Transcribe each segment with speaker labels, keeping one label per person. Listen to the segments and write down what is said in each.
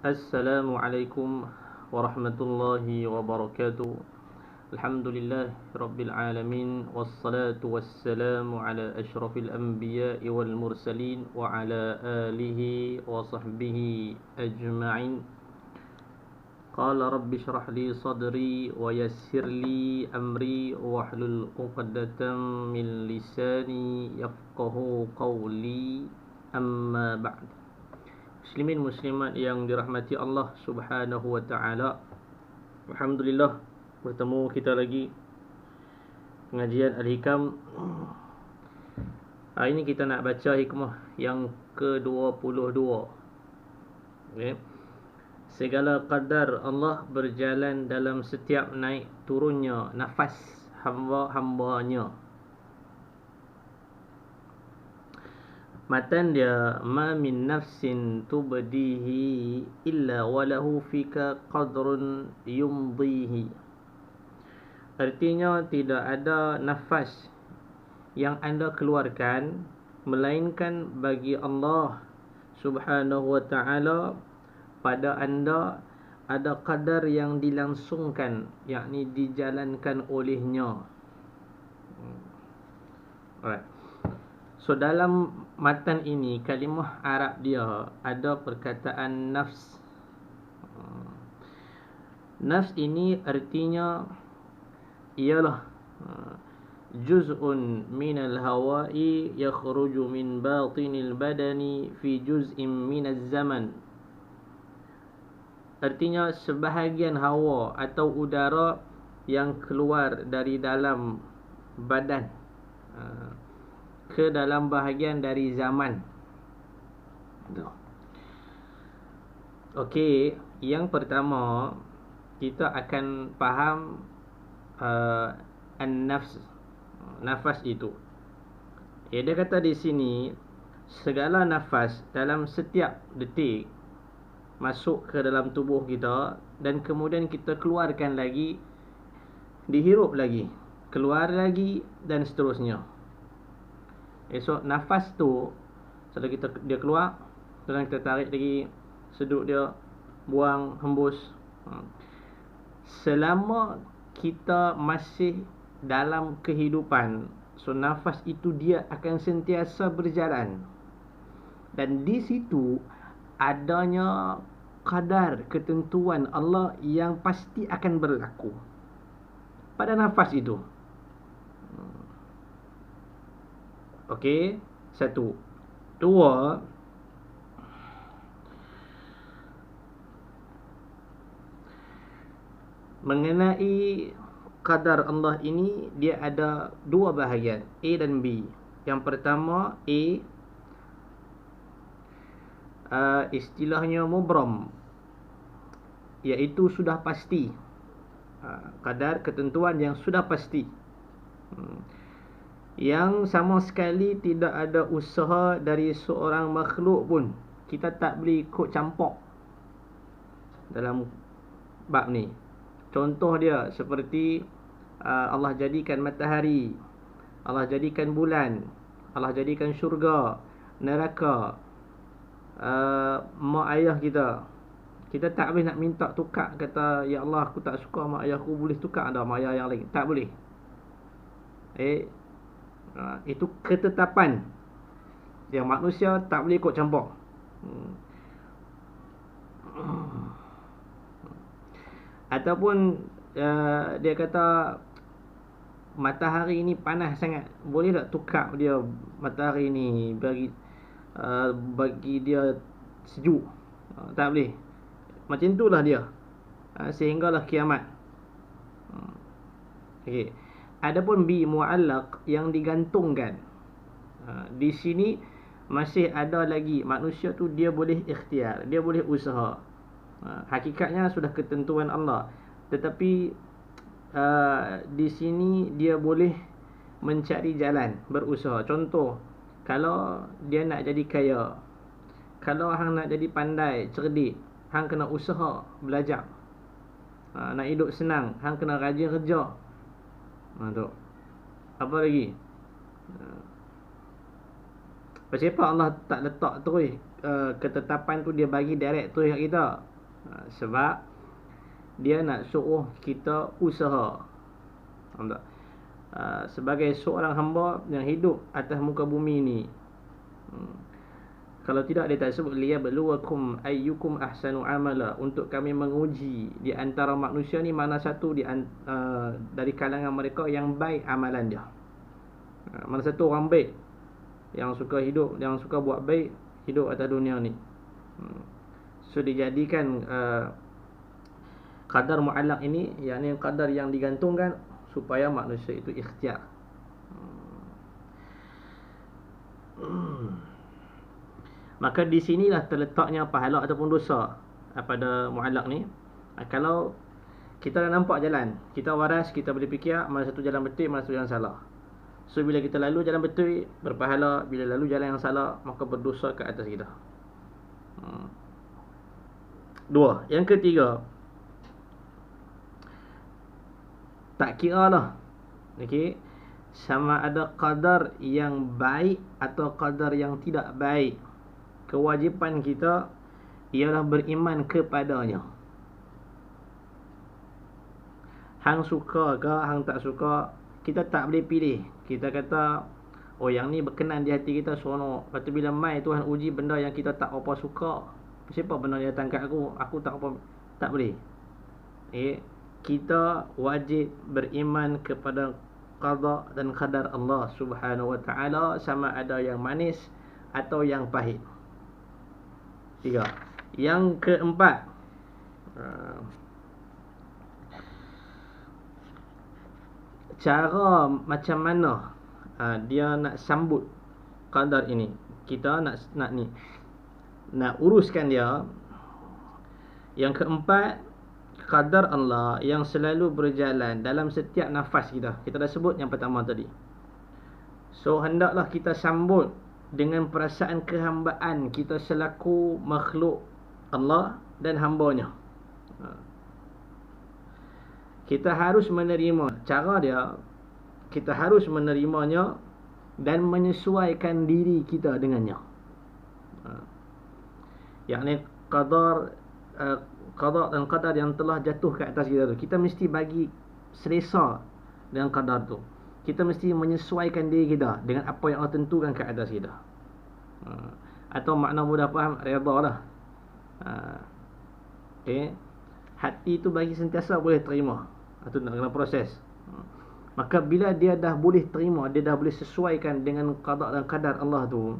Speaker 1: Assalamualaikum warahmatullahi wabarakatuh. Alhamdulillah rabbil alamin, wassalatu wassalamu ala asyrafil anbiya'i wal mursalin wa ala alihi wa sahbihi ajma'in. Qala rabbi shrah li sadri wa yassir li amri wahlul 'uqdatam min lisani yafqahu qawli, amma ba'd. Muslimin muslimat yang dirahmati Allah Subhanahu wa taala. Alhamdulillah bertemu kita lagi pengajian Al-Hikam. Hari ini kita nak baca hikmah yang ke-22. Okay. Segala qadar Allah berjalan dalam setiap naik turunnya nafas hamba-hambanya. Matan dia, ma min nafsin tubdihi illa walahu fika qadrun yumdihi. Artinya tidak ada nafas yang anda keluarkan melainkan bagi Allah Subhanahu wa taala pada anda ada qadar yang dilangsungkan, yakni dijalankan olehnya. Alright. So dalam matan ini, kalimah Arab dia ada perkataan nafs. Nafs ini artinya ialah juz'un minal hawa'i yakhruju min batinil badani fi juz'in minaz zaman. Artinya sebahagian hawa atau udara yang keluar dari dalam badan ke dalam bahagian dari zaman. Okey, yang pertama kita akan faham an-nafs, nafas itu. Dia kata di sini segala nafas dalam setiap detik masuk ke dalam tubuh kita dan kemudian kita keluarkan lagi, dihirup lagi, keluar lagi dan seterusnya. Esok nafas tu setelah dia keluar, setelah kita tarik lagi, sedut dia, buang, hembus. Selama kita masih dalam kehidupan, so nafas itu dia akan sentiasa berjalan. Dan di situ adanya kadar ketentuan Allah yang pasti akan berlaku pada nafas itu. Okey, satu. Dua, mengenai qadar Allah ini, dia ada dua bahagian, A dan B. Yang pertama, A, istilahnya mubram, iaitu sudah pasti, qadar ketentuan yang sudah pasti, yang sama sekali tidak ada usaha dari seorang makhluk pun. Kita tak boleh ikut campur dalam bab ni. Contoh dia seperti Allah jadikan matahari, Allah jadikan bulan, Allah jadikan syurga, neraka, mak ayah kita. Kita tak boleh nak minta tukar, kata ya Allah aku tak suka mak ayah aku, boleh tukar dah mak ayah yang lain. Tak boleh. Itu ketetapan yang manusia tak boleh ikut campur. Ataupun dia kata matahari ni panas sangat, boleh tak tukar dia matahari ni bagi dia sejuk? Tak boleh. Macam itulah dia, sehinggalah kiamat. Okey. Adapun B, mu'allaq, yang digantungkan. Di sini masih ada lagi manusia tu dia boleh ikhtiar, dia boleh usaha. Hakikatnya sudah ketentuan Allah, tetapi di sini dia boleh mencari jalan, berusaha. Contoh, kalau dia nak jadi kaya, kalau hang nak jadi pandai, cerdik, hang kena usaha, belajar. Nak hidup senang, hang kena rajin kerja. Tu. Apa lagi? Pasal apa Allah tak letak terus ketetapan tu dia bagi direct terus kat kita? Sebab dia nak suruh kita usaha. Faham tak? Sebagai seorang hamba yang hidup atas muka bumi ni, kalau tidak dia tak sebut liyabluwakum ayyukum ahsanu amala, untuk kami menguji di antara manusia ni mana satu dari kalangan mereka yang baik amalan dia. Mana satu orang baik yang suka hidup, yang suka buat baik hidup atas dunia ni. So dijadikan qadar mu'allaq ini, yakni qadar yang digantungkan supaya manusia itu ikhtiar. Maka di sinilah terletaknya pahala ataupun dosa pada mu'allaq ni. Kalau kita dah nampak jalan, kita waras, kita boleh fikir mana satu jalan betul, mana satu jalan salah. So bila kita lalu jalan betul, berpahala. Bila lalu jalan yang salah, maka berdosa ke atas kita. Dua. Yang ketiga, tak kira lah, okay, sama ada qadar yang baik atau qadar yang tidak baik, kewajipan kita ialah beriman kepadanya. Hang suka ke hang tak suka, kita tak boleh pilih. Kita kata, oh yang ni berkenan di hati kita, seronok. Lepas tu bila mai Tuhan uji benda yang kita tak apa suka, siapa benda dia datang kat aku tak apa, tak boleh. Kita wajib beriman kepada qada dan qadar Allah Subhanahu wa ta'ala, sama ada yang manis atau yang pahit. Tiga. Yang keempat, cara macam mana dia nak sambut qadar ini. Kita nak uruskan dia. Yang keempat, qadar Allah yang selalu berjalan dalam setiap nafas kita. Kita dah sebut yang pertama tadi. So hendaklah kita sambut dengan perasaan kehambaan kita selaku makhluk Allah dan hambanya. Kita harus menerima cara dia, kita harus menerimanya dan menyesuaikan diri kita dengannya. Yakni qadar dan qadar yang telah jatuh ke atas kita tu, kita mesti bagi selesa dengan qadar tu. Kita mesti menyesuaikan diri kita dengan apa yang Allah tentukan ke atas kita. Atau makna mudah faham, redha lah. Hati tu bagi sentiasa boleh terima. Itu nak kena proses. Maka bila dia dah boleh terima, dia dah boleh sesuaikan dengan qada dan qadar Allah tu,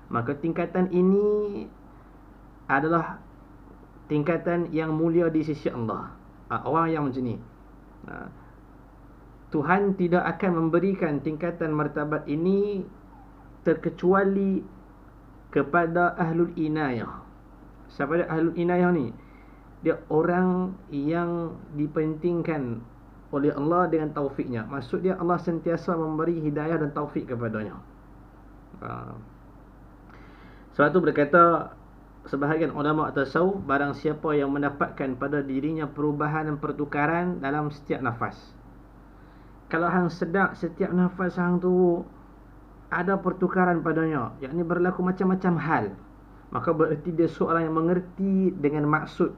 Speaker 1: maka tingkatan ini adalah tingkatan yang mulia di sisi Allah. Orang yang macam ni, Tuhan tidak akan memberikan tingkatan martabat ini terkecuali kepada ahlul inayah. Siapa dia ahlul inayah ni? Dia orang yang dipentingkan oleh Allah dengan taufiknya. Maksud dia Allah sentiasa memberi hidayah dan taufik kepadanya. Sebab tu berkata sebahagian ulama tasawuf, barang siapa yang mendapatkan pada dirinya perubahan dan pertukaran dalam setiap nafas. Kalau hang sedar setiap nafas hang tu ada pertukaran padanya, yakni berlaku macam-macam hal, maka bererti dia seorang yang mengerti dengan maksud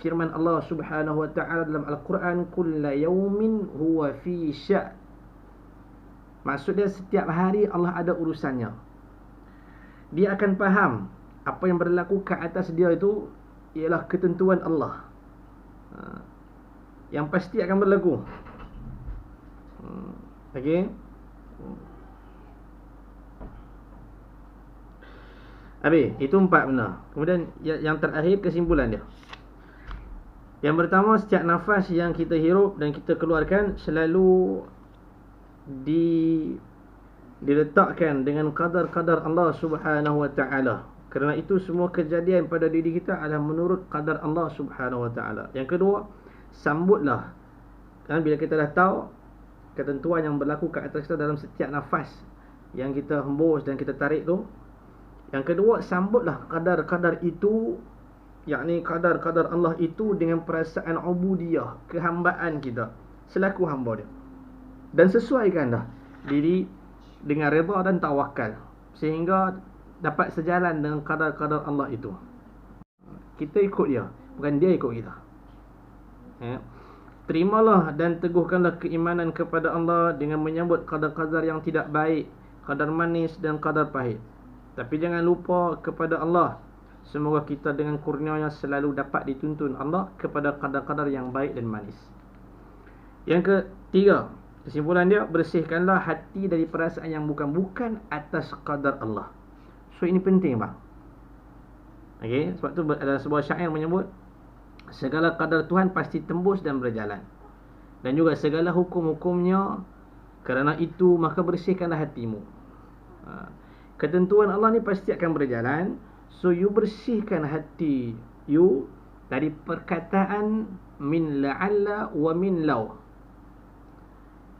Speaker 1: firman Allah Subhanahu wa ta'ala dalam Al-Quran, kulla yaumin huwa fi sya'. Maksud dia setiap hari Allah ada urusannya. Dia akan faham apa yang berlaku ke atas dia itu ialah ketentuan Allah, yang pasti akan berlaku. Okey. Habis, itu 4 benda. Kemudian yang terakhir, kesimpulan dia. Yang pertama, setiap nafas yang kita hirup dan kita keluarkan selalu diletakkan dengan qadar-qadar Allah Subhanahu wa ta'ala. Kerana itu semua kejadian pada diri kita adalah menurut qadar Allah Subhanahu wa ta'ala. Yang kedua, sambutlah. Kan bila kita dah tahu ketentuan yang berlaku ke atas kita dalam setiap nafas yang kita hembus dan kita tarik tu, yang kedua, sambutlah qadar-qadar itu, yakni qadar-qadar Allah itu dengan perasaan ubudiyah, kehambaan kita selaku hamba dia. Dan sesuaikanlah diri dengan redha dan tawakal, sehingga dapat sejalan dengan qadar-qadar Allah itu. Kita ikut dia, bukan dia ikut kita. Ya. Terimalah dan teguhkanlah keimanan kepada Allah dengan menyambut qadar-qadar yang tidak baik, qadar manis dan qadar pahit. Tapi jangan lupa kepada Allah. Semoga kita dengan kurnianya selalu dapat dituntun Allah kepada qadar-qadar yang baik dan manis. Yang ketiga, kesimpulan dia, bersihkanlah hati dari perasaan yang bukan atas qadar Allah. So ini penting bang. Okey, sebab tu ada sebuah syair menyebut segala qadar Tuhan pasti tembus dan berjalan, dan juga segala hukum-hukumnya. Kerana itu maka bersihkanlah hatimu. Ketentuan Allah ni pasti akan berjalan. So you bersihkan hati you dari perkataan min la'alla wa min law.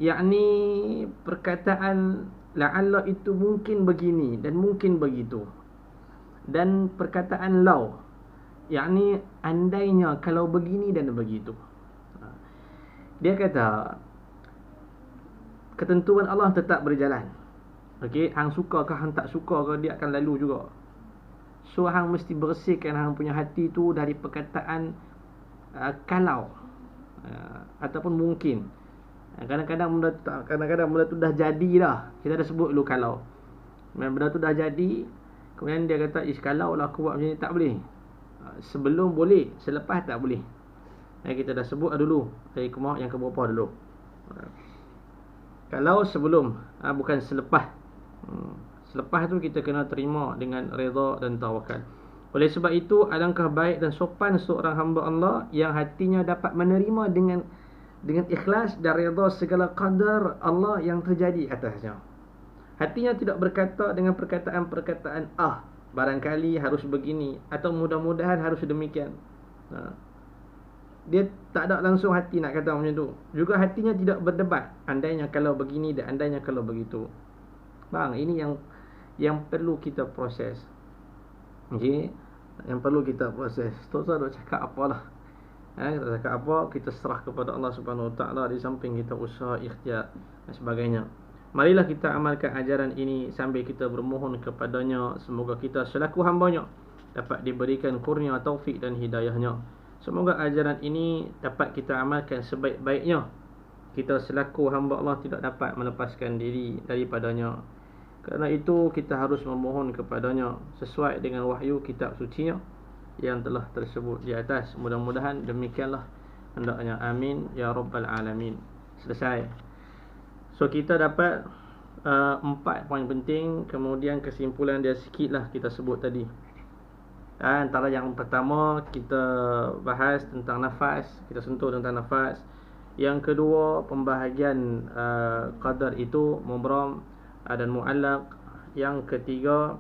Speaker 1: Yakni perkataan la'alla itu mungkin begini dan mungkin begitu, dan perkataan law, yakni andainya kalau begini dan begitu. Dia kata ketentuan Allah tetap berjalan. Okey, hang suka ke hang tak suka ke, dia akan lalu juga. So hang mesti bersihkan hang punya hati tu dari perkataan kalau ataupun mungkin. Kadang-kadang benda tu dah jadi dah. Kita dah sebut dulu kalau. Benda tu dah jadi, kemudian dia kata kalau lah aku buat macam ni, tak boleh. Sebelum boleh, selepas tak boleh. Kita dah sebut dulu dari kemah yang keberapa dulu. Kalau sebelum, bukan selepas. Selepas tu kita kena terima dengan redha dan tawakal. Oleh sebab itu, alangkah baik dan sopan seorang hamba Allah yang hatinya dapat menerima dengan ikhlas dan redha segala qadar Allah yang terjadi atasnya. Hatinya tidak berkata dengan perkataan-perkataan barangkali harus begini, atau mudah-mudahan harus demikian. Dia tak ada langsung hati nak kata macam tu. Juga hatinya tidak berdebat, andainya kalau begini dan andainya kalau begitu. Bang, ini yang perlu kita proses. Okey, yang perlu kita proses. Tuan-tuan nak cakap apalah. Kita cakap apa, kita serah kepada Allah Subhanahu Wa Taala, di samping kita usaha, ikhtiar dan sebagainya. Marilah kita amalkan ajaran ini sambil kita bermohon kepadanya, semoga kita selaku hamba-Nya dapat diberikan kurnia taufik dan hidayahnya. Semoga ajaran ini dapat kita amalkan sebaik-baiknya. Kita selaku hamba Allah tidak dapat melepaskan diri daripadanya. Kerana itu kita harus memohon kepadanya sesuai dengan wahyu kitab suci-Nya yang telah tersebut di atas. Mudah-mudahan demikianlah hendaknya. Amin ya rabbal alamin. Selesai. So kita dapat 4 poin penting. Kemudian kesimpulan dia sikitlah kita sebut tadi. Antara yang pertama kita bahas tentang nafas, kita sentuh tentang nafas. Yang kedua, pembahagian qadar itu mubram dan muallaq. Yang ketiga,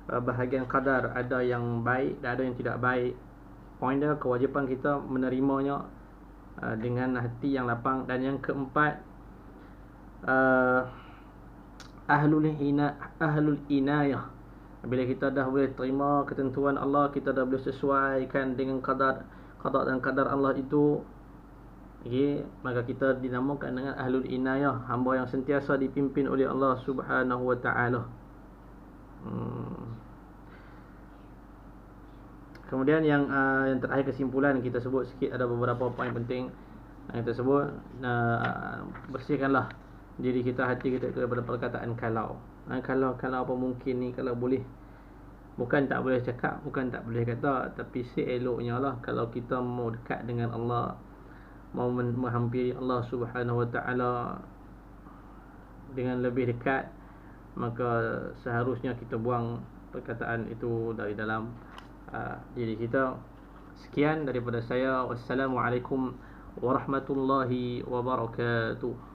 Speaker 1: bahagian qadar ada yang baik dan ada yang tidak baik. Poin dia, kewajipan kita menerimanya dengan hati yang lapang. Dan yang keempat, ahlul inayah. Bila kita dah boleh terima ketentuan Allah, kita dah boleh sesuaikan dengan qadar dan qadar Allah itu, maka kita dinamakan dengan ahlul inayah, hamba yang sentiasa dipimpin oleh Allah Subhanahu Wa Taala. Kemudian yang terakhir, kesimpulan kita sebut sikit, ada beberapa poin penting yang kita sebut. Bersihkanlah diri kita, hati kita daripada perkataan kalau. Kalau apa mungkin ni, kalau boleh. Bukan tak boleh cakap, bukan tak boleh kata, tapi seeloknya lah kalau kita mau dekat dengan Allah, mau menghampiri Allah Subhanahu Wa Taala dengan lebih dekat, maka seharusnya kita buang perkataan itu dari dalam diri kita. Sekian daripada saya. Wassalamualaikum warahmatullahi wabarakatuh.